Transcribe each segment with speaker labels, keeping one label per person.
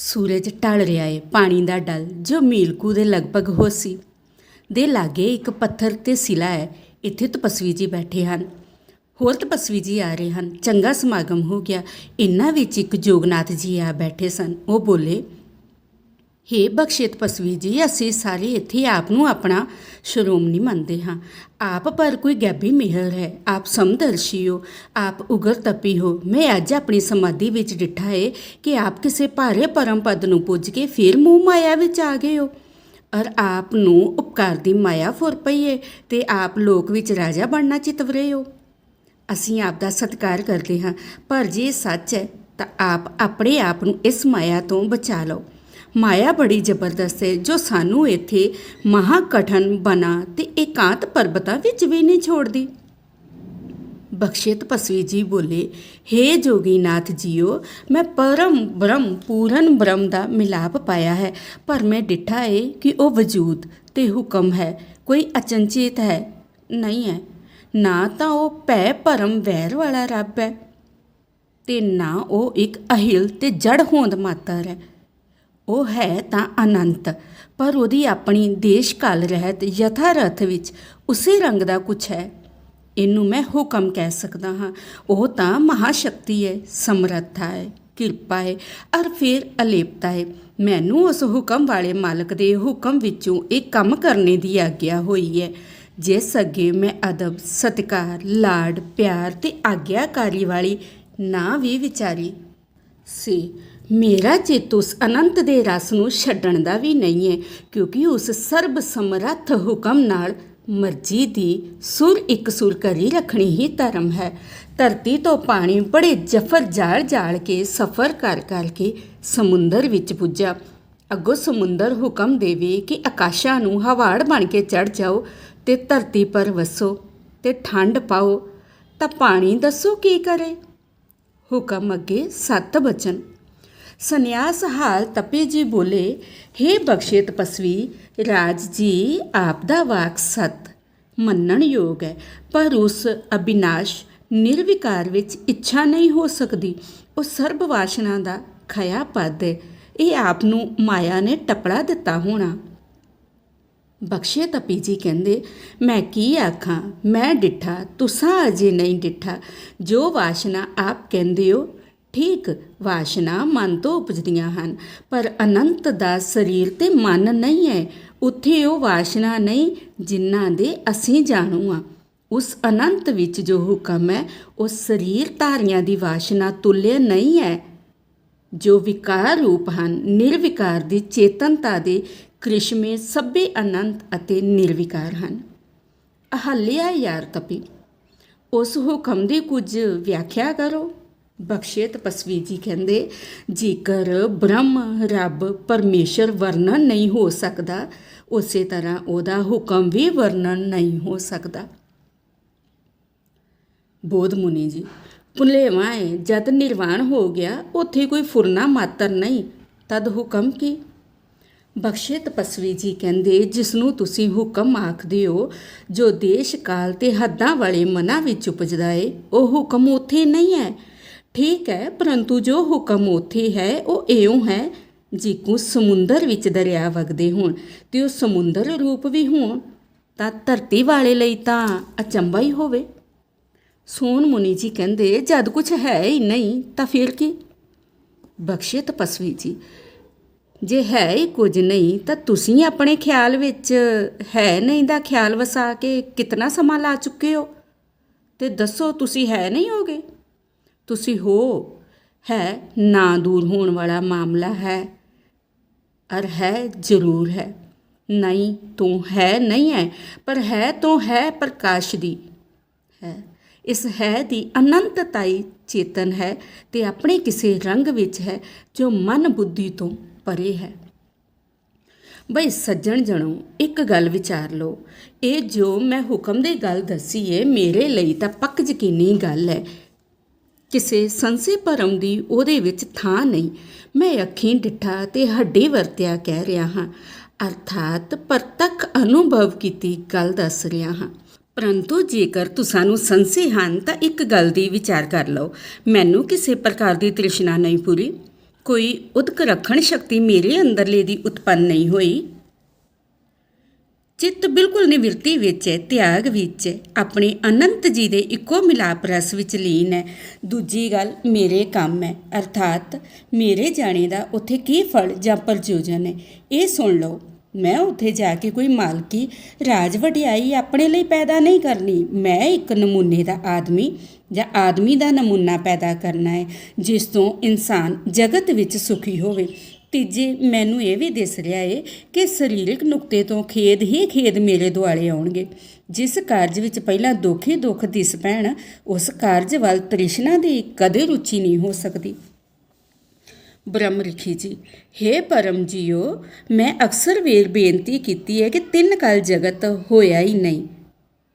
Speaker 1: ਸੂਰਜ ਢਲ ਰਿਹਾ ਏ। ਪਾਣੀ ਦਾ ਡਲ ਜੋ ਮੀਲਕੂ ਦੇ ਲਗਭਗ ਹੋਸੀ ਦੇ ਲਾਗੇ ਇੱਕ ਪੱਥਰ ਤੇ ਸਿਲਾ ਹੈ। ਇੱਥੇ ਤਪਸਵੀ ਜੀ ਬੈਠੇ ਹਨ। ਹੋਰ ਤਪਸਵੀ ਜੀ ਆ ਰਹੇ ਹਨ। ਚੰਗਾ ਸਮਾਗਮ ਹੋ ਗਿਆ। ਇਹਨਾਂ ਵਿੱਚ ਇੱਕ ਜੋਗਨਾਥ ਜੀ ਆ ਬੈਠੇ ਸਨ। ਉਹ ਬੋਲੇ, ਹੇ ਬਖਸ਼ੇ ਤਪਸਵੀ ਜੀ, ਅਸੀਂ ਸਾਰੇ ਇੱਥੇ ਆਪ ਨੂੰ ਆਪਣਾ ਸ਼੍ਰੋਮਣੀ ਮੰਨਦੇ ਹਾਂ। ਆਪ ਪਰ ਕੋਈ ਗੈਬੀ ਮਿਹਰ ਹੈ। ਆਪ ਸਮਦਰਸ਼ੀ ਹੋ, ਆਪ ਉਗਰ ਤਪੀ ਹੋ। ਮੈਂ ਅੱਜ ਆਪਣੀ ਸਮਾਧੀ ਵਿੱਚ ਡਿੱਠਾ ਏ ਕਿ ਆਪ ਕਿਸੇ ਭਾਰੇ ਪਰਮ ਪਦ ਨੂੰ ਪੁੱਜ ਕੇ ਫਿਰ ਮੂੰਹ ਮਾਇਆ ਵਿੱਚ ਆ ਗਏ ਹੋ। ਔਰ ਆਪ ਨੂੰ ਉਪਕਾਰ ਦੀ ਮਾਇਆ ਫੁਰ ਪਈ ਏ ਤੇ ਆਪ ਲੋਕ ਵਿੱਚ ਰਾਜਾ ਬਣਨਾ ਚਿਤਵਰੇ ਹੋ। ਅਸੀਂ ਆਪ ਦਾ ਸਤਿਕਾਰ ਕਰਦੇ ਹਾਂ, ਪਰ ਜੇ ਇਹ ਸੱਚ ਹੈ ਤਾਂ ਆਪ ਆਪਣੇ ਆਪ ਨੂੰ ਇਸ ਮਾਇਆ ਤੋਂ ਬਚਾ ਲਓ। ਮਾਇਆ ਬੜੀ ਜ਼ਬਰਦਸਤ ਹੈ ਜੋ ਸਾਨੂੰ ਇੱਥੇ ਮਹਾਕਠਨ ਬਣਾ ਤੇ ਇਕਾਂਤ ਪਰਬਤਾਂ ਵਿੱਚ ਵੀ ਨਹੀਂ ਛੋੜਦੀ। ਬਖਸ਼ੇ ਤਪਸਵੀ ਜੀ ਬੋਲੇ, ਹੇ ਜੋਗੀਨਾਥ ਜੀਓ, ਮੈਂ ਪਰਮ ਬ੍ਰਹਮ ਪੂਰਨ ਬ੍ਰਹਮ ਦਾ ਮਿਲਾਪ ਪਾਇਆ ਹੈ, ਪਰ ਮੈਂ ਡਿੱਠਾ ਏ ਕਿ ਉਹ ਵਜੂਦ ਤੇ ਹੁਕਮ ਹੈ, ਕੋਈ ਅਚਨਚੇਤ ਹੈ ਨਹੀਂ ਹੈ। ਨਾ ਤਾਂ ਉਹ ਭੈ ਭਰਮ ਵੈਰ ਵਾਲਾ ਰੱਬ ਹੈ ਤੇ ਨਾ ਉਹ ਇੱਕ ਅਹਿਲ ਤੇ ਜੜ ਹੋਂਦ ਮਾਤਰ ਹੈ। ਉਹ ਹੈ ਤਾਂ ਅਨੰਤ, ਪਰ ਉਹਦੀ ਆਪਣੀ ਦੇਸ਼ ਕਾਲ ਰਹਿਤ ਯਥਾਰਥ ਵਿੱਚ ਉਸੇ ਰੰਗ ਦਾ ਕੁਛ ਹੈ। ਇਹਨੂੰ ਮੈਂ ਹੁਕਮ ਕਹਿ ਸਕਦਾ ਹਾਂ। ਉਹ ਤਾਂ ਮਹਾਸ਼ਕਤੀ ਹੈ, ਸਮਰੱਥਾ ਹੈ, ਕਿਰਪਾ ਹੈ ਔਰ ਫਿਰ ਅਲੇਪਤਾ ਹੈ। ਮੈਨੂੰ ਉਸ ਹੁਕਮ ਵਾਲੇ ਮਾਲਕ ਦੇ ਹੁਕਮ ਵਿੱਚੋਂ ਇਹ ਕੰਮ ਕਰਨੇ ਦੀ ਆਗਿਆ ਹੋਈ ਹੈ ਜਿਸ ਅੱਗੇ ਮੈਂ ਅਦਬ, ਸਤਿਕਾਰ, ਲਾਡ, ਪਿਆਰ ਤੇ ਆਗਿਆਕਾਰੀ ਵਾਲੀ ਨਾ ਵੀ ਵਿਚਾਰੀ ਸੀ। ਮੇਰਾ ਚਿੱਤ ਉਸ ਅਨੰਤ ਦੇ ਰਸ ਨੂੰ ਛੱਡਣ ਦਾ ਵੀ ਨਹੀਂ ਹੈ, ਕਿਉਂਕਿ ਉਸ ਸਰਬ ਸਮਰੱਥ ਹੁਕਮ ਨਾਲ ਮਰਜ਼ੀ ਦੀ ਸੁਰ ਇੱਕ ਸੁਰ ਕਰੀ ਰੱਖਣੀ ਹੀ ਧਰਮ ਹੈ। ਧਰਤੀ ਤੋਂ ਪਾਣੀ ਬੜੇ ਜਫਰ ਜਾਲ ਕੇ ਸਫ਼ਰ ਕਰ ਕੇ ਸਮੁੰਦਰ ਵਿੱਚ ਪੁੱਜਾ। ਅੱਗੋਂ ਸਮੁੰਦਰ ਹੁਕਮ ਦੇਵੇ ਕਿ ਆਕਾਸ਼ਾਂ ਨੂੰ ਹਵਾੜ ਬਣ ਕੇ ਚੜ੍ਹ ਜਾਓ ਤੇ ਧਰਤੀ ਪਰ ਵਸੋ ਤੇ ਠੰਡ ਪਾਓ, ਤਾਂ ਪਾਣੀ ਦੱਸੋ ਕੀ ਕਰੇ। ਹੁਕਮ ਅੱਗੇ 7 ਬਚਨ। ਸੰਨਿਆਸ ਹਾਲ ਤਪੇ ਜੀ ਬੋਲੇ, ਹੇ ਬਖਸ਼ੇ ਤਪਸਵੀ ਰਾਜ ਜੀ, ਆਪ ਦਾ ਵਾਕ ਸਤ ਮੰਨਣ ਯੋਗ ਹੈ, ਪਰ ਉਸ ਅਬਿਨਾਸ਼ ਨਿਰਵਿਕਾਰ ਵਿੱਚ ਇੱਛਾ ਨਹੀਂ ਹੋ ਸਕਦੀ। ਉਹ ਸਰਬ ਵਾਸ਼ਨਾ ਦਾ ਖਇਆ ਪਦ ਹੈ। ਇਹ ਆਪ ਨੂੰ ਮਾਇਆ ਨੇ ਟਪੜਾ ਦਿੱਤਾ ਹੋਣਾ। ਬਖਸ਼ੇ ਤਪੀ ਜੀ ਕਹਿੰਦੇ, ਮੈਂ ਕੀ ਆਖਾਂ, ਮੈਂ ਡਿੱਠਾ, ਤੁਸਾਂ ਅਜੇ ਨਹੀਂ ਡਿੱਠਾ। ਜੋ ਵਾਸ਼ਨਾ ਆਪ ਕਹਿੰਦੇ ਹੋ ਠੀਕ, ਵਾਸ਼ਨਾ ਮਨ ਤੋਂ ਉਪਜਦੀਆਂ ਹਨ, ਪਰ ਅਨੰਤ ਦਾ ਸਰੀਰ ਤੇ ਮਨ ਨਹੀਂ ਹੈ। ਉੱਥੇ ਉਹ ਵਾਸ਼ਨਾ ਨਹੀਂ ਜਿਨ੍ਹਾਂ ਦੇ ਅਸੀਂ ਜਾਣੂ ਹਾਂ। ਉਸ ਅਨੰਤ ਵਿੱਚ ਜੋ ਹੁਕਮ ਹੈ ਉਹ ਸਰੀਰ ਧਾਰੀਆਂ ਦੀ ਵਾਸ਼ਨਾ ਤੁੱਲੇ ਨਹੀਂ ਹੈ। ਜੋ ਵਿਕਾਰ ਰੂਪ ਹਨ, ਨਿਰਵਿਕਾਰ ਦੀ ਚੇਤਨਤਾ ਦੇ ਕ੍ਰਿਸ਼ਮੇ ਸਭੇ ਅਨੰਤ ਅਤੇ ਨਿਰਵਿਕਾਰ ਹਨ। ਅਹਲਿਆ ਯਾਰ ਤਪੀ, ਉਸ ਹੁਕਮ ਦੀ ਕੁਝ ਵਿਆਖਿਆ ਕਰੋ। ਬਖਸ਼ੇ ਤਪਸਵੀ ਜੀ ਕਹਿੰਦੇ, ਜੇਕਰ ਬ੍ਰਹਮ, ਰੱਬ, ਪਰਮੇਸ਼ਰ ਵਰਣਨ ਨਹੀਂ ਹੋ ਸਕਦਾ, ਉਸੇ ਤਰ੍ਹਾਂ ਉਹਦਾ ਹੁਕਮ ਵੀ ਵਰਣਨ ਨਹੀਂ ਹੋ ਸਕਦਾ। ਬੋਧ ਮੁਨੀ ਜੀ, ਭੁਲੇਵਾਂ ਹੈ, ਜਦ ਨਿਰਵਾਣ ਹੋ ਗਿਆ ਉੱਥੇ ਕੋਈ ਫੁਰਨਾ ਮਾਤਰ ਨਹੀਂ, ਤਦ ਹੁਕਮ ਕੀ। ਬਖਸ਼ੇ ਤਪਸਵੀ ਜੀ ਕਹਿੰਦੇ, ਜਿਸ ਨੂੰ ਤੁਸੀਂ ਹੁਕਮ ਆਖਦੇ ਹੋ, ਜੋ ਦੇਸ਼ ਕਾਲ ਤੇ ਹੱਦਾਂ ਵਾਲੇ ਮਨਾਂ ਵਿੱਚ ਉਪਜਦਾ ਏ, ਉਹ ਹੁਕਮ ਉੱਥੇ ਨਹੀਂ ਹੈ। ਠੀਕ ਹੈ, ਪਰੰਤੂ ਜੋ ਹੁਕਮ ਉੱਥੇ ਹੈ ਉਹ ਇਉਂ ਹੈ ਜਿਕੂ ਸਮੁੰਦਰ ਵਿੱਚ ਦਰਿਆ ਵਗਦੇ ਹੋਣ ਤੇ ਉਹ ਸਮੁੰਦਰ ਰੂਪ ਵੀ ਹੋਣ, ਤਾਂ ਧਰਤੀ ਵਾਲੇ ਲਈ ਤਾਂ ਅਚੰਭਾ ਹੀ ਹੋਵੇ। ਸੋਨ ਮੁਨੀ ਜੀ ਕਹਿੰਦੇ, ਜਦ ਕੁਛ ਹੈ ਹੀ ਨਹੀਂ ਤਾਂ ਫਿਰ ਕੀ। ਬਖਸ਼ੇ ਤਪਸਵੀ ਜੀ, ਜੇ ਹੈ ਹੀ ਕੁਝ ਨਹੀਂ ਤਾਂ ਤੁਸੀਂ ਆਪਣੇ ਖਿਆਲ ਵਿੱਚ ਹੈ ਨਹੀਂ ਦਾ ਖਿਆਲ ਵਸਾ ਕੇ ਕਿਤਨਾ ਸਮਾਂ ਲਾ ਚੁੱਕੇ ਹੋ, ਤੇ ਦੱਸੋ ਤੁਸੀਂ ਹੈ ਨਹੀਂ ਹੋਗੇ। ਤੁਸੀਂ ਹੋ ਹੈ ਨਾ ਦੂਰ ਹੋਣ ਵਾਲਾ ਮਾਮਲਾ ਹੈ, ਔਰ ਹੈ ਜ਼ਰੂਰ ਹੈ। ਨਹੀਂ ਤੋਂ ਹੈ ਨਹੀਂ ਹੈ, ਪਰ ਹੈ ਤੋਂ ਹੈ ਪ੍ਰਕਾਸ਼ ਦੀ ਹੈ। ਇਸ ਹੈ ਦੀ ਅਨੰਤਤਾਈ ਚੇਤਨ ਹੈ ਤੇ ਆਪਣੇ ਕਿਸੇ ਰੰਗ ਵਿੱਚ ਹੈ ਜੋ ਮਨ ਬੁੱਧੀ ਤੋਂ ਪਰੇ ਹੈ। ਬਈ ਸੱਜਣ ਜਣੋ, ਇੱਕ ਗੱਲ ਵਿਚਾਰ ਲਓ। ਇਹ ਜੋ ਮੈਂ ਹੁਕਮ ਦੀ ਗੱਲ ਦੱਸੀ ਏ ਮੇਰੇ ਲਈ ਤਾਂ ਪੱਕ ਯਕੀਨੀ ਗੱਲ ਹੈ। ਕਿਸੇ ਸੰਸੇ ਭਰਮ ਦੀ ਉਹਦੇ ਵਿੱਚ ਥਾਂ ਨਹੀਂ। ਮੈਂ ਅੱਖੀਂ ਡਿੱਠਾ ਤੇ ਹੱਡੀ ਵਰਤਿਆ ਕਹਿ ਰਿਹਾ ਹਾਂ, ਅਰਥਾਤ ਪ੍ਰਤੱਖ ਅਨੁਭਵ ਕੀਤੀ ਗੱਲ ਦੱਸ ਰਿਹਾ ਹਾਂ। ਪਰੰਤੂ ਜੇਕਰ ਤੁਸਾਂ ਨੂੰ ਸੰਸੇ ਹਨ ਤਾਂ ਇੱਕ ਗੱਲ ਦੀ ਵਿਚਾਰ ਕਰ ਲਓ। ਮੈਨੂੰ ਕਿਸੇ ਪ੍ਰਕਾਰ ਦੀ ਤ੍ਰਿਸ਼ਨਾ ਨਹੀਂ ਪੂਰੀ। ਕੋਈ ਉਦਕ ਰੱਖਣ ਸ਼ਕਤੀ ਮੇਰੇ ਅੰਦਰਲੇ ਦੀ ਉਤਪੰਨ ਨਹੀਂ ਹੋਈ। ਚਿੱਤ ਬਿਲਕੁਲ ਨਿਵਰਤੀ ਵਿੱਚ ਹੈ, ਤਿਆਗ ਵਿੱਚ ਹੈ, ਆਪਣੇ ਅਨੰਤ ਜੀ ਦੇ ਇੱਕੋ ਮਿਲਾਪ ਰਸ ਵਿੱਚ ਲੀਨ ਹੈ। ਦੂਜੀ ਗੱਲ ਮੇਰੇ ਕੰਮ ਹੈ, ਅਰਥਾਤ ਮੇਰੇ ਜਾਣੇ ਦਾ ਉੱਥੇ ਕੀ ਫਲ ਜਾਂ ਪ੍ਰਯੋਜਨ ਹੈ, ਇਹ ਸੁਣ ਲਓ। ਮੈਂ ਉੱਥੇ ਜਾ ਕੇ ਕੋਈ ਮਾਲਕੀ, ਰਾਜ ਵਡਿਆਈ ਆਪਣੇ ਲਈ ਪੈਦਾ ਨਹੀਂ ਕਰਨੀ। ਮੈਂ ਇੱਕ ਨਮੂਨੇ ਦਾ ਆਦਮੀ ਜਾਂ ਆਦਮੀ ਦਾ ਨਮੂਨਾ ਪੈਦਾ ਕਰਨਾ ਹੈ, ਜਿਸ ਤੋਂ ਇਨਸਾਨ ਜਗਤ ਵਿੱਚ ਸੁਖੀ ਹੋਵੇ। ਤੀਜੇ, ਮੈਨੂੰ ਇਹ ਵੀ ਦਿਸ ਰਿਹਾ ਏ ਕਿ ਸਰੀਰਕ ਨੁਕਤੇ ਤੋਂ ਖੇਦ ਹੀ ਖੇਦ ਮੇਰੇ ਦੁਆਲੇ ਆਉਣਗੇ। ਜਿਸ ਕਾਰਜ ਵਿੱਚ ਪਹਿਲਾਂ ਦੁੱਖ ਹੀ ਦੁੱਖ ਦਿਸ ਪੈਣ, ਉਸ ਕਾਰਜ ਵੱਲ ਤ੍ਰਿਸ਼ਨਾ ਦੀ ਕਦੇ ਰੁਚੀ ਨਹੀਂ ਹੋ ਸਕਦੀ। ਬ੍ਰਹਮ ਰਿਖੀ ਜੀ, ਹੇ ਪਰਮ ਜੀਓ, ਮੈਂ ਅਕਸਰ ਬੇਨਤੀ ਕੀਤੀ ਹੈ ਕਿ 3 ਕਾਲ ਜਗਤ ਹੋਇਆ ਹੀ ਨਹੀਂ।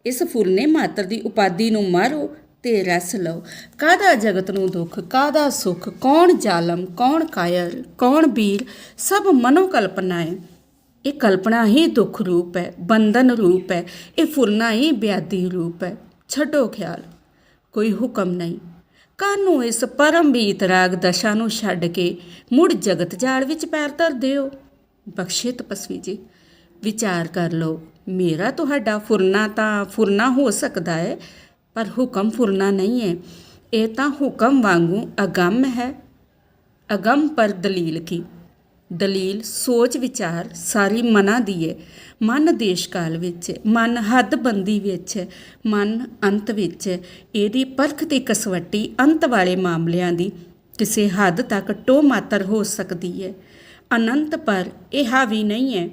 Speaker 1: ਇਸ ਫੁਰਨੇ ਮਾਤਰ ਦੀ ਉਪਾਧੀ ਨੂੰ ਮਾਰੋ ਤੇ ਰਸ ਲਓ। ਕਾਹਦਾ ਜਗਤ ਨੂੰ ਦੁੱਖ, ਕਾਹਦਾ ਸੁੱਖ, ਕੌਣ ਜ਼ਾਲਮ, ਕੌਣ ਕਾਇਰ, ਕੌਣ ਵੀਰ, ਸਭ ਮਨੋ ਕਲਪਨਾ ਹੈ। ਇਹ ਕਲਪਨਾ ਹੀ ਦੁੱਖ ਰੂਪ ਹੈ, ਬੰਧਨ ਰੂਪ ਹੈ, ਇਹ ਫੁਰਨਾ ਹੀ ਬਿਆਦੀ ਰੂਪ ਹੈ। ਛੱਡੋ ਖਿਆਲ, ਕੋਈ ਹੁਕਮ ਨਹੀਂ। ਕਾਹਨੂੰ ਇਸ ਪਰਮ ਬੀਤਰਾਗ ਦਸ਼ਾ ਨੂੰ ਛੱਡ ਕੇ ਮੁੜ ਜਗਤ ਜਾਲ ਵਿੱਚ ਪੈਰ ਧਰਦੇ ਹੋ? ਬਖਸ਼ੇ ਤਪਸਵੀ ਜੀ, ਵਿਚਾਰ ਕਰ ਲਓ। ਮੇਰਾ ਤੁਹਾਡਾ ਫੁਰਨਾ ਤਾਂ ਫੁਰਨਾ ਹੋ ਸਕਦਾ ਹੈ, ਪਰ ਹੁਕਮ ਫੁਰਨਾ ਨਹੀਂ ਹੈ। ਇਹ ਤਾਂ ਹੁਕਮ ਵਾਂਗੂ ਅਗੰਮ ਹੈ। ਅਗੰਮ ਪਰ ਦਲੀਲ ਕੀ? ਦਲੀਲ ਸੋਚ ਵਿਚਾਰ ਸਾਰੀ ਮਨਾਂ ਦੀ ਹੈ। ਮਨ ਦੇਸ਼ ਕਾਲ ਵਿੱਚ, ਮਨ ਹੱਦਬੰਦੀ ਵਿੱਚ, ਮਨ ਅੰਤ ਵਿੱਚ। ਇਹਦੀ ਪਰਖ ਤੇ ਕਸਵੱਟੀ ਅੰਤ ਵਾਲੇ ਮਾਮਲਿਆਂ ਦੀ ਕਿਸੇ ਹੱਦ ਤੱਕ ਟੋ ਮਾਤਰ ਹੋ ਸਕਦੀ ਹੈ। ਅਨੰਤ ਪਰ ਇਹ ਹਾਵੀ ਨਹੀਂ ਹੈ।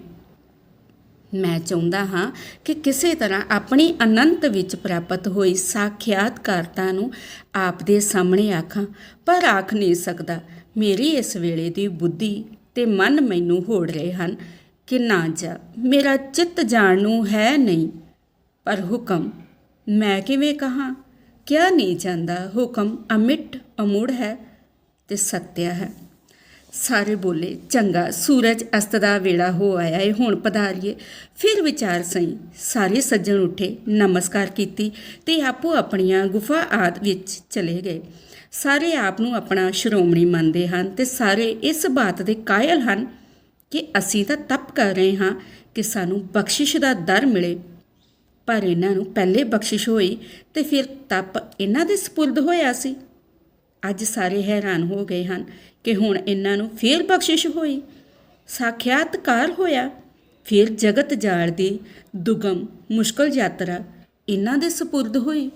Speaker 1: ਮੈਂ ਚਾਹੁੰਦਾ ਹਾਂ ਕਿ ਕਿਸੇ ਤਰ੍ਹਾਂ ਆਪਣੀ ਅਨੰਤ ਵਿੱਚ ਪ੍ਰਾਪਤ ਹੋਈ ਸਾਖਿਆਤਕਾਰਤਾ ਨੂੰ ਆਪ ਦੇ ਸਾਹਮਣੇ ਆਖਾਂ, ਪਰ ਆਖ ਨਹੀਂ ਸਕਦਾ। ਮੇਰੀ ਇਸ ਵੇਲੇ ਦੀ ਬੁੱਧੀ ਤੇ ਮਨ ਮੈਨੂੰ ਹੋੜ ਰਹੇ ਹਨ ਕਿ ਨਾ ਜਾ। ਮੇਰਾ ਚਿੱਤ ਜਾਣ ਨੂੰ ਹੈ ਨਹੀਂ, ਪਰ ਹੁਕਮ ਮੈਂ ਕਿਵੇਂ ਕਹਾਂ? ਕਿਹਾ ਨਹੀਂ ਜਾਂਦਾ। ਹੁਕਮ ਅਮਿੱਟ ਅਮੁੜ ਹੈ ਤੇ ਸੱਤਿਆ ਹੈ। ਸਾਰੇ ਬੋਲੇ, ਚੰਗਾ, ਸੂਰਜ ਅਸਤ ਦਾ ਵੇਲਾ ਹੋ ਆਇਆ ਏ, ਹੁਣ ਪਧਾਰੀਏ। ਫਿਰ ਵਿਚਾਰ ਸਹੀ। ਸਾਰੇ ਸੱਜਣ ਉੱਠੇ, ਨਮਸਕਾਰ ਕੀਤੀ ਤੇ ਆਪੋ ਆਪਣੀਆਂ ਗੁਫਾ ਆਦਿ ਵਿੱਚ ਚਲੇ ਗਏ। ਸਾਰੇ ਆਪ ਨੂੰ ਆਪਣਾ ਸ਼੍ਰੋਮਣੀ ਮੰਨਦੇ ਹਨ ਤੇ ਸਾਰੇ ਇਸ ਬਾਤ ਦੇ ਕਾਇਲ ਹਨ ਕਿ ਅਸੀਂ ਤਾਂ ਤਪ ਕਰ ਰਹੇ ਹਾਂ ਕਿ ਸਾਨੂੰ ਬਖਸ਼ਿਸ਼ ਦਾ ਦਰ ਮਿਲੇ, ਪਰ ਇਹਨਾਂ ਨੂੰ ਪਹਿਲੇ ਬਖਸ਼ਿਸ਼ ਹੋਈ ਤੇ ਫਿਰ ਤਪ ਇਹਨਾਂ ਦੇ ਸਪੁਰਦ ਹੋਇਆ ਸੀ। ਅੱਜ ਸਾਰੇ ਹੈਰਾਨ ਹੋ ਗਏ ਹਨ ਕਿ ਹੁਣ ਇਹਨਾਂ ਨੂੰ ਫਿਰ ਬਖਸ਼ਿਸ਼ ਹੋਈ, ਸਾਖਿਆਤਕਾਰ ਹੋਇਆ। ਫਿਰ ਜਗਤ ਜਾਲ ਦੀ ਦੁਗਮ ਮੁਸ਼ਕਲ ਯਾਤਰਾ ਇਹਨਾਂ ਦੇ ਸਪੁਰਦ ਹੋਈ।